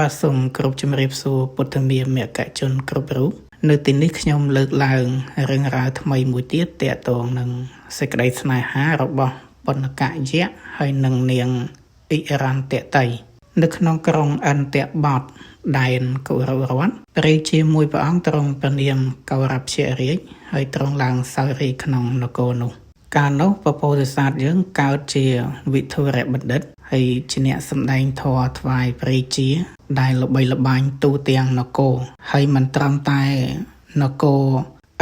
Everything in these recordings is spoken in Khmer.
បាទសូមគោរពជំរាបសួរពុទ្ធមាមគ្គជនគ្រប់រូបនៅទីនេះខ្ញុំលើកឡើងរឿងរ៉ាវថ្មីមួយទៀតទាក់ទងនឹងសេចក្តីស្នេហារបស់បណ្ណកយៈហើយនិងនាងអិរន្តតីនៅក្នុងក្រុងអន្តបតដែនកុរវរដ្ឋព្រះរាជាមួយព្រះអង្គទ្រង់ព្រះនាមកោរពជារាជហើយទ្រង់ឡើងសោយរាជ្យក្នុងនគរនោះកាលនោះពពោធិសត្វយើងកើតជាវិធុរបណ្ឌិតហើយជាអ្នកសម្ដែងធម៌ថ្វាយព្រះរាជាដែលល្បីល្បាញទូទាំងនគរហើយមិនត្រឹមតែនគរ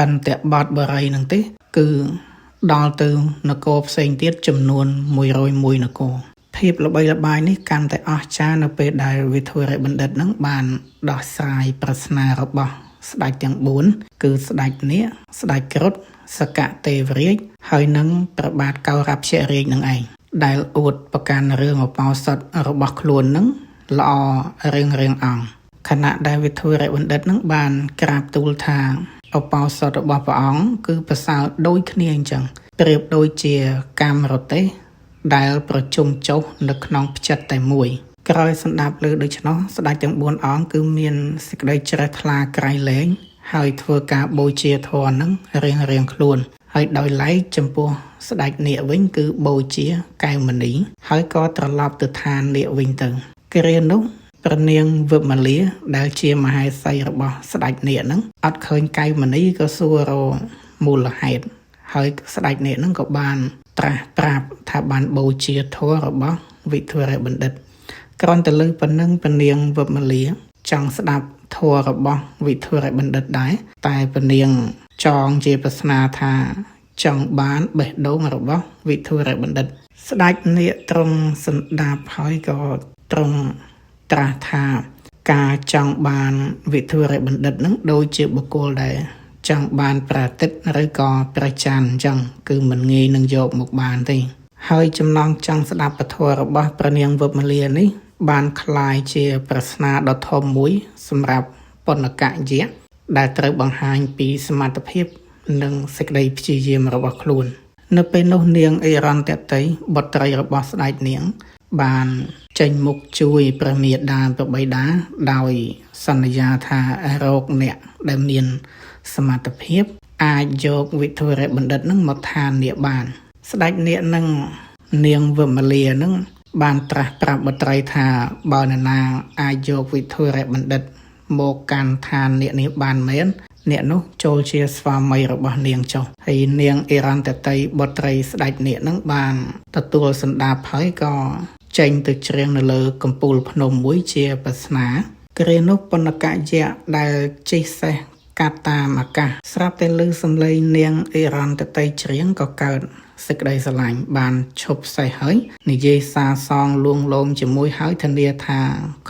អន្តបតបរិយនឹងទេគឺដល់ទៅនគរផ្សេងទៀតចំនួន101នគរភាពល្បីល្បាញនេះកាន់តែអស្ចារ្យនៅពេលដែលវិធុរបណ្ឌិតនឹងបានដោះស្រាយប្រស្នារបស់ស្ដេចទាំង4គឺស្ដេចនាគស្ដេចគ្រុឌសកទេវរាជហើយនិងព្រះបាទកោរពជារាជនឹងឯងដែលអួតប្រកាន់រឿងឧបោសថរបស់ខ្លួននឹងល្អរៀងអង្គខណៈដែលវិធុរបណ្ឌិតនឹងបានក្រាបទូលថាឧបោសថរបស់ព្រះអង្គគឺប្រសើរដូចគ្នាអញ្ចឹងប្រៀបដូចជាកាមរទេសដែលប្រជុំចុះនៅក្នុងផ្ចិតតែមួយក្រោយសម្ដាប់លើដូច្នោះស្ដេចទាំង4អង្គគឺមានសេចក្តីជ្រះថ្លាក្រៃលែងហើយធ្វើការបូជាធម៌នឹងរៀងខ្លួនហើយដោយឡែកចំពោះស្ដេចនាគវិញគឺបូជាកែវមណីហើយក៏ត្រឡប់ទៅឋាននាគវិញទៅគ្រានោះព្រះនាងវិមាលាដែលជាមហេសីរបស់ស្ដេចនាគហ្នឹងអត់ឃើញកែវមណីក៏សួររកមូលហេតុហើយស្ដេចនាគហ្នឹងក៏បានត្រាស់ប្រាប់ថាបានបូជាធម៌របស់វិធុរបណ្ឌិតគ្រាន់តែលើប៉ុណ្ណឹងព្រះនាងវិមាលាចង់ស្ដាប់ធម៌របស់វិធុរបណ្ឌិតដែរតែព្រះនាងចងជាប្រស្នាថាចង់បានបេះដូងរបស់វិធុរបណ្ឌិតស្ដេចនាគទ្រង់សន្តាប់ហើយក៏ទ្រង់ត្រាស់ថាការចង់បានវិធុរបណ្ឌិតនឹងដូចជាបុគ្គលដែលចង់បានព្រះអាទិត្យឬក៏ព្រះច័ន្ទអញ្ចឹងគឺមិនងាយនឹងយកមកបានទេហើយចំណងចង់ស្ដាប់ពធរបស់ព្រះនាងវិមាលានេះបានคล้ายជាប្រស្នាដ៏ធំមួយសម្រាប់បណ្ណកយៈដែលត្រូវបង្ហាញពីសមត្ថភាពនិងសេចក្តីព្យាយាមរបស់ខ្លួននៅពេលនោះនាងអិរន្តតីបុត្រីរបស់ស្ដេចនាងបានចេញមុខជួយព្រះមាតាព្រះបិតាដោយសន្យាថារកអ្នកដែលមានសមត្ថភាពអាចយកវិធុរបណ្ឌិតនឹងមកឋាននាគបានស្ដេចនាគនឹងនាងវិមាលានឹងបានត្រាស់ប្រាប់បុត្រីថាបើនរណាអាចយកវិធុរបណ្ឌិតមកកាន់ឋាននាគនេះបានមែនអ្នកនោះចូលជាស្វាមីរបស់នាងចុះហើយនាងអិរន្តតីបុត្រីស្ដេចនាគនឹងបានទទួលសន្តាប់ហើយក៏ចេញទៅច្រៀងនៅលើកំពូលភ្នំមួយជាប្រស្នាគ្រានោះបណ្ណកយៈដែលជិះសេះកាត់តាមអាកាសស្រាប់តែឮសំឡេងនាងអិរន្តតីច្រៀងក៏កើតសេចក្តីស្រឡាញ់បានឈប់សេះហើយនិយាយសារសងលួងលោមជាមួយហើយធានាថា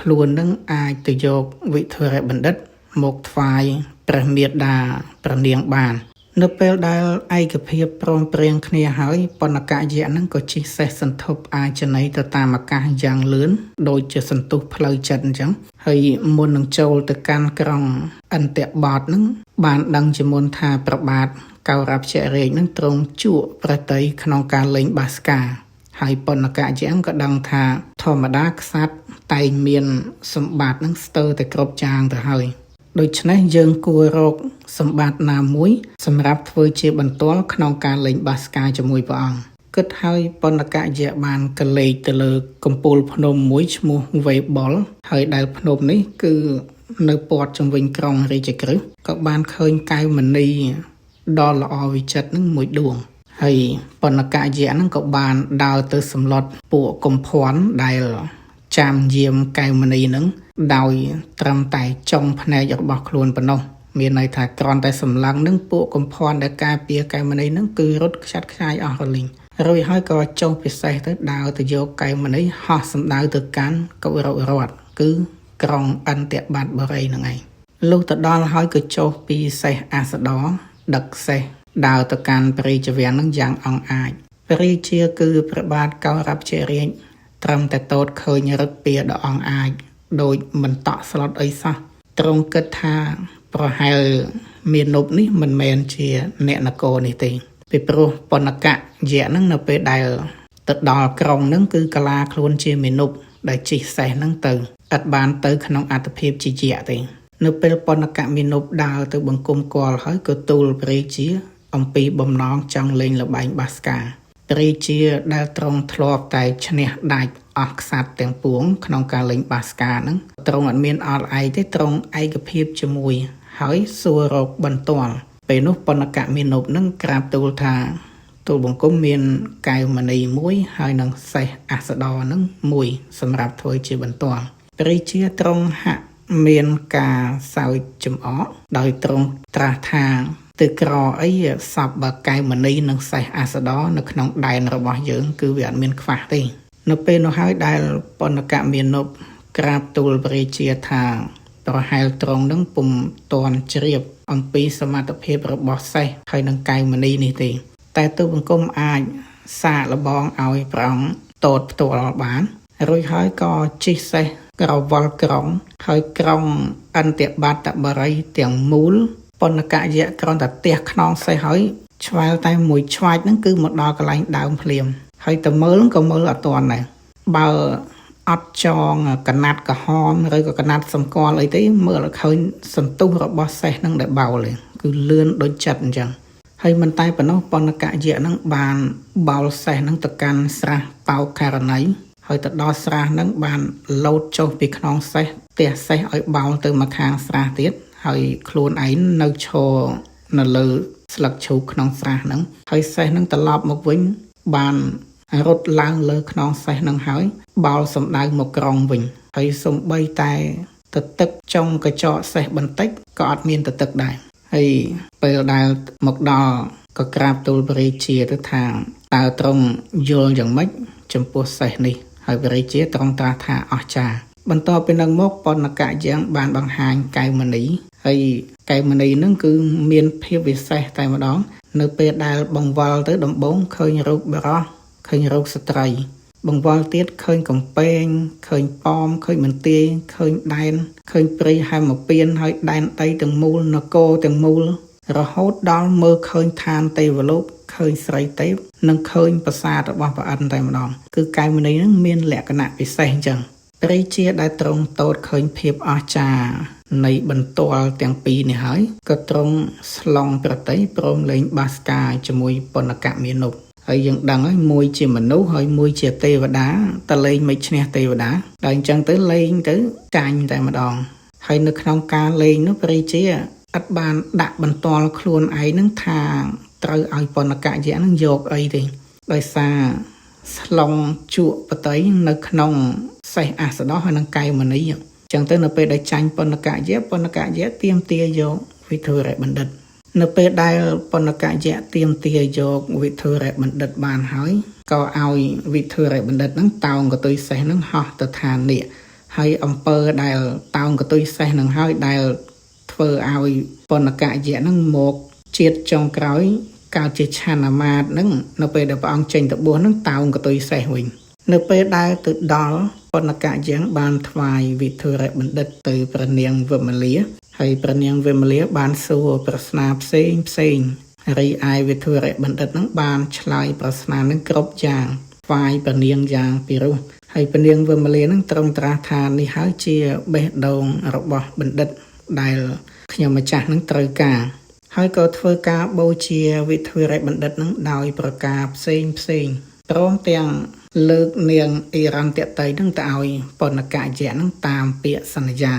ខ្លួននឹងអាចទៅយកវិធុរបណ្ឌិតមកថ្វាយព្រះមាតាព្រះនាងបាននៅពេលដែលឯកភាពព្រមព្រៀងគ្នាហើយបណ្ណកយៈនឹងក៏ជិះសេះសន្ធប់អាចន័យទៅតាមអាកាសយ៉ាងលឿនដូចជាសន្ទុះផ្លូវចិត្តអញ្ចឹងហើយមុននឹងចូលទៅកាន់ក្រុងអន្តបតនឹងបានដឹងជាមុនថាព្រះបាទកោរពជារាជនឹងទ្រង់ជក់ប្រតិក្នុងការលេងបាសកាហើយបណ្ណកយៈក៏ដឹងថាធម្មតាក្សត្រតែងមានសម្បត្តិនឹងស្ទើរតែគ្រប់យ៉ាងទៅហើយដូច្នេះយើងគួររកសម្បត្តិណាមួយសម្រាប់ធ្វើជាបន្ទាល់ក្នុងការលេងបាសកាជាមួយព្រះអង្គគិតហើយបណ្ណកយៈបានកលេចទៅលើកំពូលភ្នំមួយឈ្មោះវេបុលហើយដែលភ្នំនេះគឺនៅព័ទ្ធជុំវិញក្រុងរាជក្រឹសក៏បានឃើញកែវមណីដ៏ល្អវិចិត្រនឹងមួយដួងហើយបណ្ណកយៈនឹងក៏បានដើរទៅសម្លុតពួកកំភ័ណ្ឌដែលចាំយាមកែវមណីនឹងដោយត្រឹមតែចុងភ្នែករបស់ខ្លួនប៉ុណ្ណោះមានន័យថាគ្រាន់តែសម្លឹងនឹងពួកកំភ័ណ្ឌដែលការពារកែវមណីនឹងគឺរត់ខ្ចាត់ខ្ចាយអស់រលីងរួចហើយក៏ចុះពិសេសទៅដើរទៅយកកែវមណីហោះសម្ដៅទៅកាន់កុរវរដ្ឋគឺក្រុងអន្តបតបរិយនឹងឯងលុះទៅដល់ហើយក៏ចុះពីសេះអាសដរដឹកសេះដើរទៅកាន់ព្រះរាជវាំងនឹងយ៉ាងអង់អាចព្រះរាជាគឺព្រះបាទកោរពជារាជត្រឹមតែតូចឃើញរឹកពៀដ៏អង់អាចដូចមិនតក់ស្លុតអីសោះទ្រង់គិតថាប្រហែលមានុបនេះមិនមែនជាអ្នកនគរនេះទេពីព្រោះបណ្ណកយៈនឹងនៅពេលដែលទៅដល់ក្រុងនឹងគឺកាឡាខ្លួនជាមានុបដែលជិះសេះនឹងទៅ ឥតបានទៅក្នុងអត្តភាពជាយៈទេនៅពេលពន្ធកមាណពដើរទៅបង្គំគាល់ហើយក៏ទូលព្រះរាជាអំពីបំណងចង់លេងល្បែងបាសការព្រះរាជាដែលទ្រង់ធ្លាប់តែឈ្នះដាច់អស់ក្សត្រទាំងពួងក្នុងការលេងបាសការហ្នឹងទ្រង់អត់មានអត់ឯកទេទ្រង់ឯកភាពជាមួយហើយសួររកបន្ទាល់ពេលនោះពន្ធកមាណពនឹងក្រាបទូលថាទូលបង្គំមានកែវមณีមួយហើយនឹងសេះអសដរនឹងមួយសម្រាប់ធ្វើជាបន្ទាល់ព្រះរាជាទ្រង់ហាក់មានការសើចចំអកដោយទ្រង់ត្រាស់ថាទើក្រអីសពបើកែវមณีនិងសេះអសដរនៅក្នុងដែនរបស់យើងគឺវាអត់មានខ្វះទេនៅពេលនោះហើយដែលពន្ធកមាណពក្រាបទូលព្រះរាជាថាប្រហែលទ្រង់នឹងពុំទាន់ជ្រាបអំពីសមត្ថភាពរបស់សេះហើយនឹងកែវមณีនេះទេតែទូលបង្គំអាចសាកល្បងឲ្យព្រះអង្គតតផ្ទាល់បានរួចហើយក៏ជិះសេះក្រវល់ក្រុងហើយក្រុងអន្តបតបរិយទាំងមូលពន្ធកយៈគ្រាន់តែទះខ្នងសេះហើយឆ្វែលតែមួយឆ្វាច់ហ្នឹងគឺមកដល់កន្លែងដើមភ្លាមហើយទៅមើលក៏មើលអត់ទាន់ដែរបើអត់ចងកណាត់ក្រហមឬក៏កណាត់សម្គាល់អីទេមើលឲ្យឃើញសន្ទុះរបស់សេះហ្នឹងដែលបោលគឺលឿនដូចចិត្តអញ្ចឹងហើយមិនតែប៉ុណ្ណោះពន្ធកយៈហ្នឹងបានបោលសេះហ្នឹងទៅកាន់ស្រះបោករណីហើយទៅដល់ស្រះហ្នឹងបានលោតចុះពីខ្នងសេះទះសេះឲ្យបោលទៅមកខាងស្រះទៀតហើយខ្លួនឯងនៅឈរនៅលើស្លឹកឈូកក្នុងស្រះហ្នឹងហើយសេះហ្នឹងត្រឡប់មកវិញបានរត់ឡើងលើខ្នងសេះហ្នឹងហើយបោលសម្ដៅមកក្រុងវិញហើយសំបីតែទៅទឹកចុងកញ្ចក់សេះបន្តិចក៏អត់មានទៅទឹកដែរហើយពេលដែលមកដល់ក៏ក្រាបទូលព្រះរាជាទៅថាតើទ្រង់យល់យ៉ាងម៉េចចំពោះសេះនេះហើយព្រះរាជាទ្រង់ត្រាស់ថាអស្ចារ្យបន្ទាប់ពីនឹងមកពន្ធកយៈបានបង្ហាញកែវមณีហើយកែវមณีនឹងគឺមានភាពវិសេសតែម្ដងនៅពេលដែលបង្វល់ទៅដំបូងឃើញរូបបរិសុទ្ធឃើញរូបស្ត្រីបង្វល់ទៀតឃើញកំពែងឃើញប៉មឃើញមន្ទីរឃើញដែនឃើញព្រៃហែមពៀនហើយដែនដីទាំងមូលនគរទាំងមូលរហូតដល់មើលឃើញឋានទេវលោកឃើញស្រីទេពនិងឃើញប្រាសាទរបស់ព្រះឥន្ទតែម្ដងគឺកែវមณีនឹងមានលក្ខណៈពិសេសអញ្ចឹងព្រះរាជាដែលទ្រង់តូចឃើញភាពអស្ចារ្យនៃបន្ទាល់ទាំងពីរនេះហើយក៏ទ្រង់ស្លង់ប្រតិព្រមលេងបាសការជាមួយពន្ធកមាណពហើយយើងដឹងហើយមួយជាមនុស្សហើយមួយជាទេវតាតលេងមិនឈ្នះទេវតាដល់អញ្ចឹងទៅលេងទៅចាញ់តែម្ដងហើយនៅក្នុងការលេងនោះព្រះរាជាអត់បានដាក់បន្ទាល់ខ្លួនឯងនឹងថាត្រូវឲ្យពន្ធកយៈនឹងយកអីទេដោយសារស្លង់ជក់បតីនៅក្នុងសេះអសដរហើយនឹងកែវមณีអញ្ចឹងទៅនៅពេលដែលចាញ់ពន្ធកយៈទាមទារយកវិធុរៈបណ្ឌិតនៅពេលដែលពន្ធកយៈទាមទារយកវិធុរៈបណ្ឌិតបានហើយក៏ឲ្យវិធុរៈបណ្ឌិតហ្នឹងតោងកតុយសេះហ្នឹងហោះទៅឋាននេះហើយអំពើដែលតោងកតុយសេះហ្នឹងហើយដែលធ្វើឲ្យពន្ធកយៈហ្នឹងមកជាតិចុងក្រោយកើតជាឆានមាតហ្នឹងនៅពេលដែលព្រះអង្គចេញទៅបួសហ្នឹងតោងកតុយសេះវិញនៅពេលដែលទៅដល់ពន្ធកយៈបានថ្វាយវិធុរៈបណ្ឌិតទៅព្រះនាងវិមលាហើយព្រះនាងវិមលាបានសួរប្រស្នាផ្សេងរីឯវិធុរៈបណ្ឌិតហ្នឹងបានឆ្លើយប្រស្នានឹងគ្រប់យ៉ាងថ្វាយព្រះនាងយ៉ាងពិរោះហើយព្រះនាងវិមលាហ្នឹងទ្រង់ត្រាស់ថានេះហើយជាបេះដូងរបស់បណ្ឌិតដែលខ្ញុំម្ចាស់ហ្នឹងត្រូវការហើយក៏ធ្វើការបូជាវិធុរៈបណ្ឌិតហ្នឹងដោយប្រការផ្សេងព្រមទាំងលើកនាងអិរន្តតីហ្នឹងទៅឲ្យពន្ធកយៈហ្នឹងតាមពាក្យសន្យា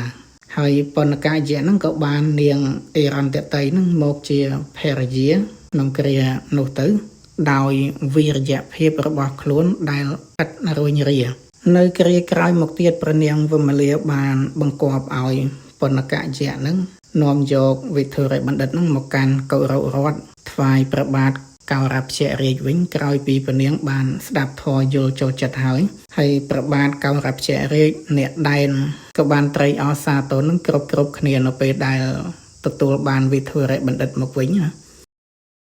ហើយពន្ធកយៈហ្នឹងក៏បាននាងអិរន្តតីហ្នឹងមកជាភរិយាក្នុងគ្រានោះទៅដោយវីរយភាពរបស់ខ្លួនដែលឥតរួញរានៅគ្រាក្រោយមកទៀតព្រះនាងវិមលាបានបង្គាប់ឲ្យពន្ធកយៈហ្នឹងនាំយកវិធុរៈបណ្ឌិតហ្នឹងមកកាន់កௌរវរដ្ឋថ្វាយព្រះបាទកោរពជារាជវិញក្រោយពីព្រះនាងបានស្ដាប់ធម៌យល់ចូលចិត្តហើយព្រះបាទកោរពជារាជអ្នកដែនក៏បានត្រេកអរសាទរនឹងគ្រប់គ្នានៅពេលដែលទទួលបានវិធុរៈបណ្ឌិតមកវិញ